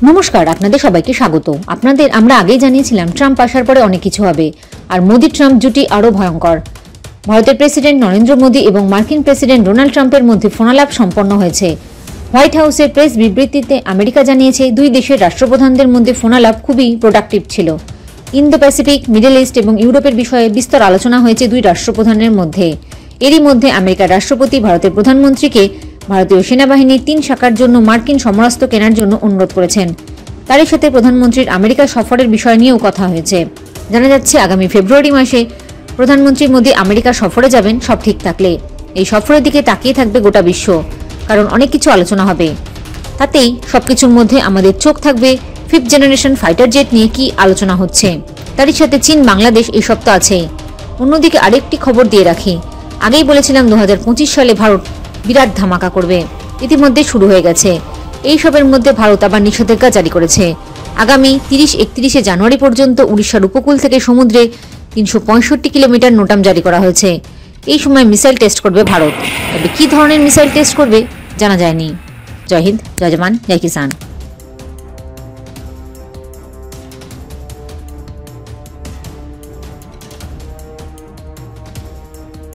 নমস্কার, আপনাদের সবাইকে স্বাগত। আমরা আগেই জানিয়েছিলাম ট্রাম্প আসার পরে অনেক কিছু হবে, আর মোদি ট্রাম্প জুটি আরও ভয়ঙ্কর। ভারতের প্রেসিডেন্ট নরেন্দ্র মোদি এবং মার্কিন প্রেসিডেন্ট ডোনাল্ড ট্রাম্পের মধ্যে ফোনালাপ সম্পন্ন হয়েছে। হোয়াইট হাউসের প্রেস বিবৃতিতে আমেরিকা জানিয়েছে, দুই দেশের রাষ্ট্রপ্রধানদের মধ্যে ফোনালাপ খুবই প্রোডাক্টিভ ছিল। ইন্দো প্যাসিফিক, মিডল ইস্ট এবং ইউরোপের বিষয়ে বিস্তর আলোচনা হয়েছে দুই রাষ্ট্রপ্রধানের মধ্যে। এরই মধ্যে আমেরিকার রাষ্ট্রপতি ভারতের প্রধানমন্ত্রীকে ভারতীয় সেনাবাহিনীর 3 শাখার জন্য মার্কিন সমরাস্ত্র কেনার জন্য অনুরোধ করেছেন। তারই সাথে প্রধানমন্ত্রীর আমেরিকা সফরের বিষয় নিয়েও কথা হয়েছে। জানা যাচ্ছে, আগামী ফেব্রুয়ারি মাসে প্রধানমন্ত্রী মোদি আমেরিকা সফরে যাবেন, সব ঠিক থাকলে। এই সফরের দিকে তাকিয়ে থাকবে গোটা বিশ্ব, কারণ অনেক কিছু আলোচনা হবে। তাতেই সবকিছুর মধ্যে আমাদের চোখ থাকবে 5th জেনারেশন ফাইটার জেট নিয়ে কি আলোচনা হচ্ছে। তারই সাথে চীন, বাংলাদেশ এইসব তো আছেই। অন্যদিকে আরেকটি খবর দিয়ে রাখি, আগেই বলেছিলাম 2025 সালে ভারত বিরাট ধামাকা করবে। ইতিমধ্যে শুরু হয়ে গেছে। এইসবের মধ্যে ভারত আবার নিষেধাজ্ঞা জারি করেছে। আগামী 30-31 জানুয়ারি পর্যন্ত উড়িষ্যার উপকূল থেকে সমুদ্রে 365 কিলোমিটার নোটাম জারি করা হয়েছে। এই সময় মিসাইল টেস্ট করবে ভারত। তবে কী ধরনের মিসাইল টেস্ট করবে জানা যায়নি। জয় হিন্দ, জয় জওয়ান, জয় কিষান।